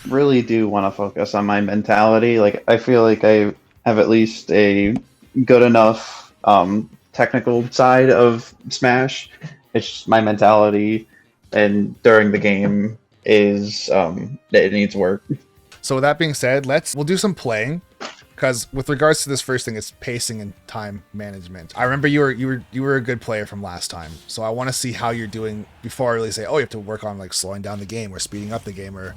really do want to focus on my mentality. Like, I feel like I have at least a good enough technical side of Smash. It's just my mentality, and during the game is it needs work. So with that being said, we'll do some playing because with regards to this first thing, it's pacing and time management. I remember you were a good player from last time, so I want to see how you're doing before I really say, oh, you have to work on like slowing down the game or speeding up the game or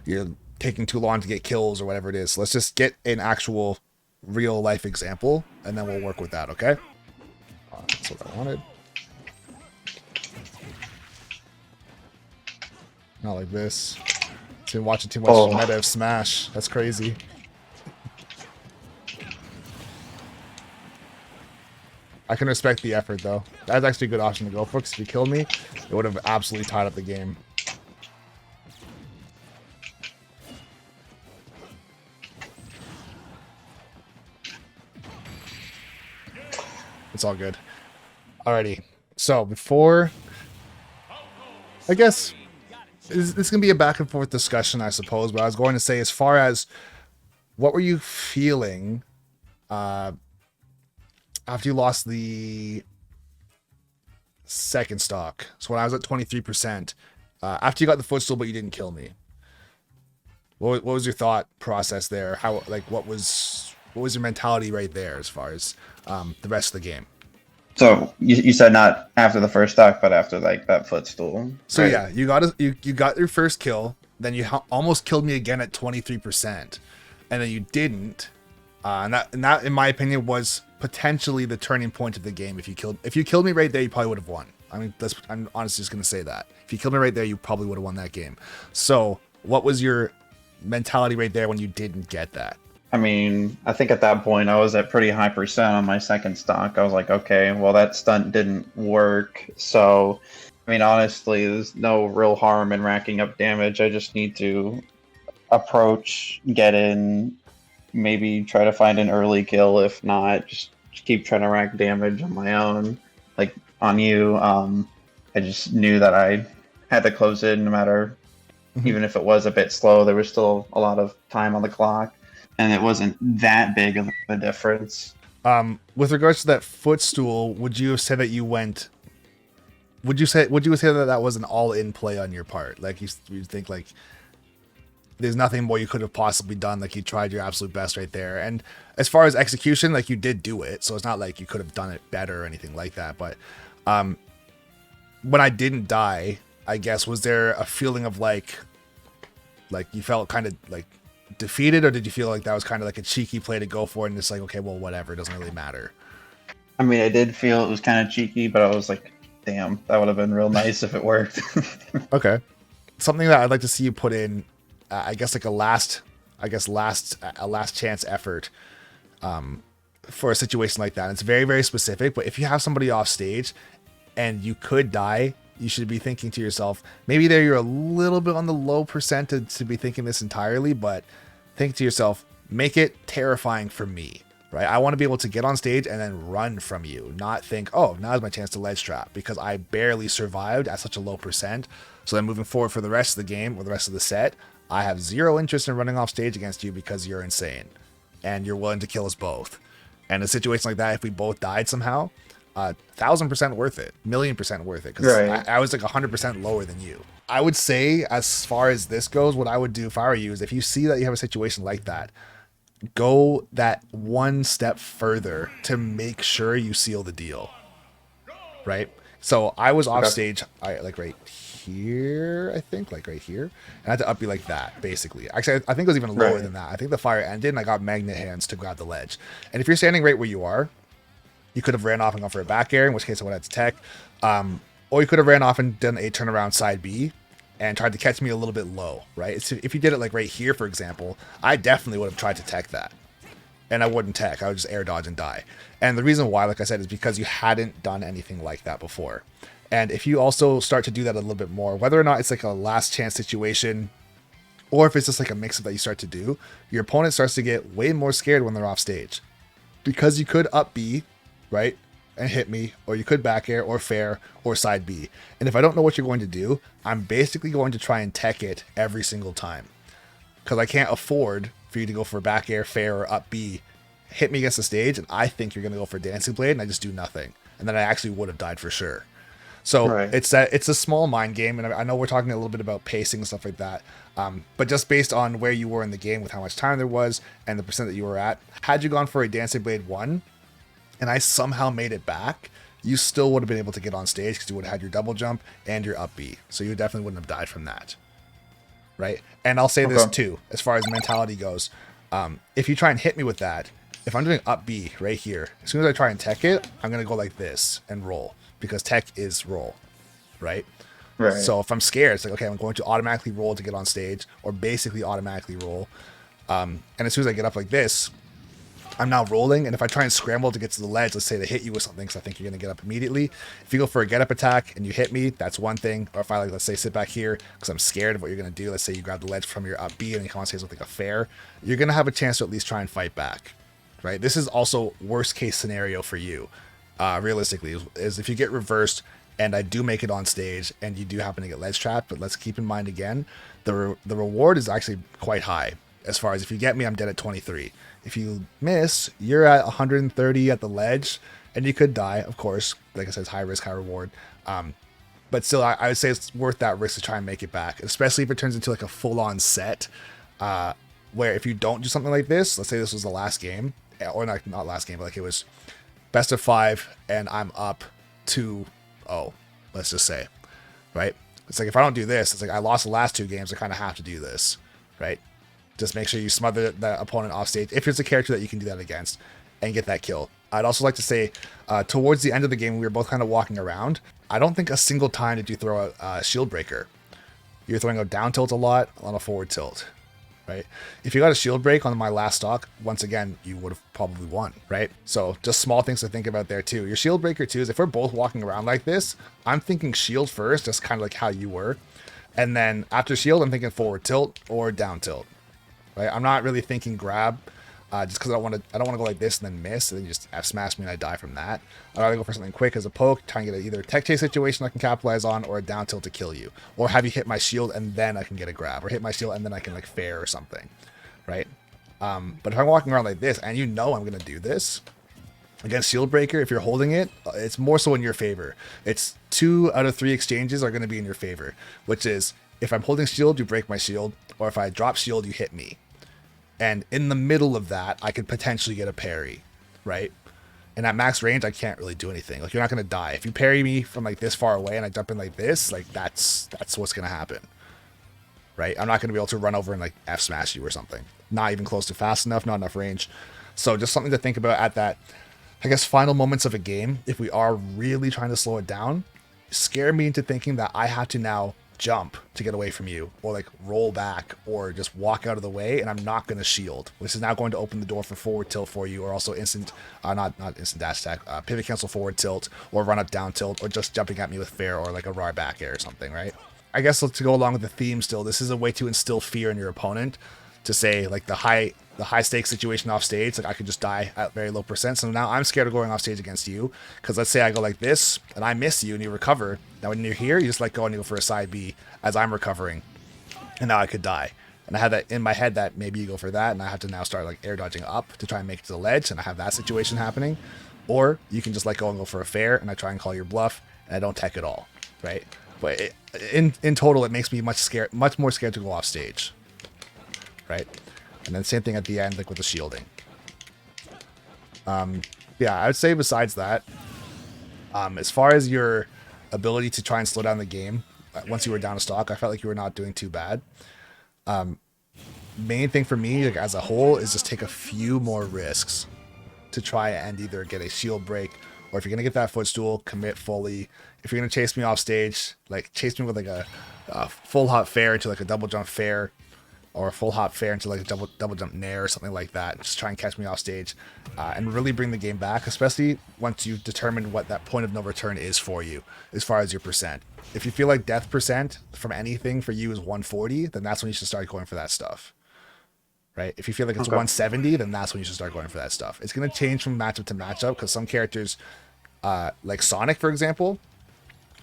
you're taking too long to get kills or whatever it is. So let's just get an actual real life example and then we'll work with that. Okay? That's what I wanted. Not like this. Been watching too much Oh, meta of Smash. That's crazy. I can respect the effort, though. That's actually a good option to go for, because if you killed me, it would have absolutely tied up the game. It's all good. Alrighty. So, before... I guess... This is going to be a back and forth discussion, I suppose, but I was going to say, as far as... What were you feeling... after you lost the second stock? So when I was at 23%, after you got the footstool but you didn't kill me, what was your thought process there? How, like, what was your mentality right there as far as the rest of the game? so you said not after the first stock, but after like that footstool, So right? yeah, you got your first kill, then you almost killed me again at 23%, and then you didn't. And that, in my opinion, was potentially the turning point of the game. If you killed me right there, you probably would have won. I mean, I'm honestly just gonna say that. If you killed me right there, you probably would have won that game. So, what was your mentality right there when you didn't get that? I mean, I think at that point I was at pretty high percent on my second stock. I was like, okay, well that stunt didn't work. So, I mean, honestly, there's no real harm in racking up damage. I just need to approach, get in, maybe try to find an early kill. If not, just keep trying to rack damage on my own, like on you. I just knew that I had to close in no matter, Mhm. even if it was a bit slow. There was still a lot of time on the clock, and it wasn't that big of a difference. With regards to that footstool, would you have said that you went? Would you say that that was an all-in play on your part? Like you think like there's nothing more you could have possibly done. Like you tried your absolute best right there. And as far as execution, like you did do it. So it's not like you could have done it better or anything like that. But when I didn't die, I guess, was there a feeling of like you felt kind of like defeated, or did you feel like that was kind of like a cheeky play to go for it and it's like, okay, well, whatever, it doesn't really matter? I mean, I did feel it was kind of cheeky, but I was like, damn, that would have been real nice if it worked. Okay. Something that I'd like to see you put in, I guess like a last chance effort for a situation like that. It's very, very specific, but if you have somebody off stage and you could die, you should be thinking to yourself, maybe there you're a little bit on the low percent to be thinking this entirely, but think to yourself, make it terrifying for me, right? I want to be able to get on stage and then run from you, not think, oh, now's my chance to ledge trap because I barely survived at such a low percent. So then moving forward for the rest of the game or the rest of the set, I have zero interest in running off stage against you because you're insane and you're willing to kill us both. And a situation like that, if we both died somehow, 1,000% worth it, 1,000,000% worth it, because Right. I was like 100% lower than you. I would say, as far as this goes, what I would do if I were you is if you see that you have a situation like that, go that one step further to make sure you seal the deal, right? So I was off Okay. stage, like right here, I think, like right here, and I had to up you like that, basically. Actually, I think it was even lower Right. than that. I think the fire ended, and I got magnet hands to grab the ledge. And if you're standing right where you are, you could have ran off and gone for a back air, in which case I would have had to tech. Or you could have ran off and done a turnaround side B and tried to catch me a little bit low, right? So if you did it like right here, for example, I definitely would have tried to tech that. And I wouldn't tech. I would just air dodge and die. And the reason why, like I said, is because you hadn't done anything like that before. And if you also start to do that a little bit more, whether or not it's like a last chance situation, or if it's just like a mix up that you start to do, your opponent starts to get way more scared when they're off stage. Because you could up B, right, and hit me, or you could back air, or fair, or side B. And if I don't know what you're going to do, I'm basically going to try and tech it every single time. because I can't afford for you to go for back air, fair, or up B, hit me against the stage, and I think you're going to go for Dancing Blade, and I just do nothing. And then I actually would have died for sure. So Right. it's a small mind game, and I know we're talking a little bit about pacing and stuff like that. But just based on where you were in the game with how much time there was and the percent that you were at, had you gone for a Dancing Blade 1 and I somehow made it back, you still would have been able to get on stage because you would have had your double jump and your up B. So you definitely wouldn't have died from that. Right? And I'll say this too, as far as mentality goes. If you try and hit me with that, if I'm doing up B right here, as soon as I try and tech it, I'm going to go like this and roll. Because tech is roll, right? Right. So if I'm scared, it's like, okay, I'm going to automatically roll to get on stage, or basically automatically roll. And as soon as I get up like this, I'm now rolling. And if I try and scramble to get to the ledge, let's say to hit you with something, because I think you're going to get up immediately. If you go for a get up attack and you hit me, that's one thing. Or if I like, let's say, sit back here because I'm scared of what you're going to do. Let's say you grab the ledge from your up B and you come on stage with like a fair. You're going to have a chance to at least try and fight back, right? This is also worst case scenario for you. Realistically, is if you get reversed and I do make it on stage and you do happen to get ledge trapped, but let's keep in mind again, the reward is actually quite high. As far as if you get me, I'm dead at 23. If you miss, you're at 130 at the ledge, and you could die, of course. Like I said, it's high risk, high reward. But still, I would say it's worth that risk to try and make it back, especially if it turns into like a full-on set, where if you don't do something like this, let's say this was the last game, or not last game, but like it was best of 5 and I'm up 2-0, let's just say, right? It's like, if I don't do this, it's like I lost the last 2 games. I kind of have to do this, right? Just make sure you smother the opponent off stage if it's a character that you can do that against and get that kill. I'd also like to say, towards the end of the game, we were both kind of walking around. I don't think a single time did you throw a shield breaker. You're throwing a down tilt a lot on a forward tilt. Right? If you got a shield break on my last stock, once again, you would have probably won, right? So just small things to think about there too. Your shield breaker too is if we're both walking around like this, I'm thinking shield first, just kind of like how you were. And then after shield, I'm thinking forward tilt or down tilt, right? I'm not really thinking grab, just because I don't want to go like this and then miss, and then you just F smash me and I die from that. I'd rather go for something quick as a poke, try and get either a tech chase situation I can capitalize on, or a down tilt to kill you, or have you hit my shield and then I can get a grab, or hit my shield and then I can like fair or something, right? But if I'm walking around like this and you know I'm gonna do this against shield breaker, if you're holding it, it's more so in your favor. It's 2 out of 3 exchanges are gonna be in your favor, which is if I'm holding shield, you break my shield, or if I drop shield, you hit me. And in the middle of that, I could potentially get a parry, right? And at max range, I can't really do anything. Like, you're not going to die. If you parry me from like this far away and I jump in like this, like that's what's going to happen, right? I'm not going to be able to run over and like F smash you or something. Not even close to fast enough, not enough range. So just something to think about at that, I guess, final moments of a game. If we are really trying to slow it down, scare me into thinking that I have to now jump to get away from you, or like roll back, or just walk out of the way, and I'm not going to shield, which is now going to open the door for forward tilt for you, or also instant not instant dash attack, pivot cancel forward tilt, or run up down tilt, or just jumping at me with fair or like a raw back air or something, right? I guess to go along with the theme still, this is a way to instill fear in your opponent, to say like the high stakes situation off stage, like I could just die at very low percent. So now I'm scared of going off stage against you, because let's say I go like this and I miss you and you recover. Now when you're here, you just let go and you go for a side B as I'm recovering, and now I could die. And I have that in my head that maybe you go for that, and I have to now start like air dodging up to try and make it to the ledge, and I have that situation happening. Or you can just let go and go for a fair, and I try and call your bluff, and I don't tech at all, right? But in total, it makes me much more scared to go off stage, right? And then same thing at the end, like with the shielding. Yeah, I would say besides that, as far as your ability to try and slow down the game, once you were down a stock, I felt like you were not doing too bad. Main thing for me, like as a whole, is just take a few more risks to try and either get a shield break, or if you're gonna get that footstool, commit fully. If you're gonna chase me off stage, like chase me with like a full hop fair into like a double jump fair, or a full hop fair into like a double jump nair or something like that. Just try and catch me off stage, and really bring the game back, especially once you've determined what that point of no return is for you as far as your percent. If you feel like death percent from anything for you is 140, then that's when you should start going for that stuff, right? If you feel like it's 170, then that's when you should start going for that stuff. It's going to change from matchup to matchup, because some characters, like Sonic, for example,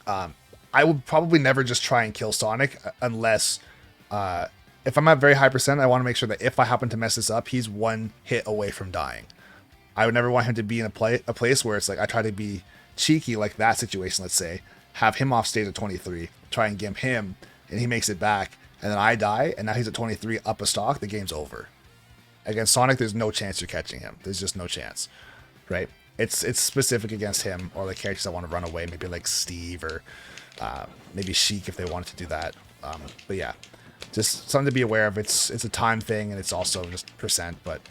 I would probably never just try and kill Sonic unless if I'm at very high percent, I want to make sure that if I happen to mess this up, he's one hit away from dying. I would never want him to be in a place where it's like I try to be cheeky, like that situation, let's say, have him off stage at 23, try and gimp him, and he makes it back, and then I die, and now he's at 23 up a stock, the game's over. Against Sonic, there's no chance you're catching him. There's just no chance, right? It's specific against him or like characters that want to run away, maybe like Steve or maybe Sheik if they wanted to do that. But yeah, just something to be aware of. It's a time thing, and it's also just percent, but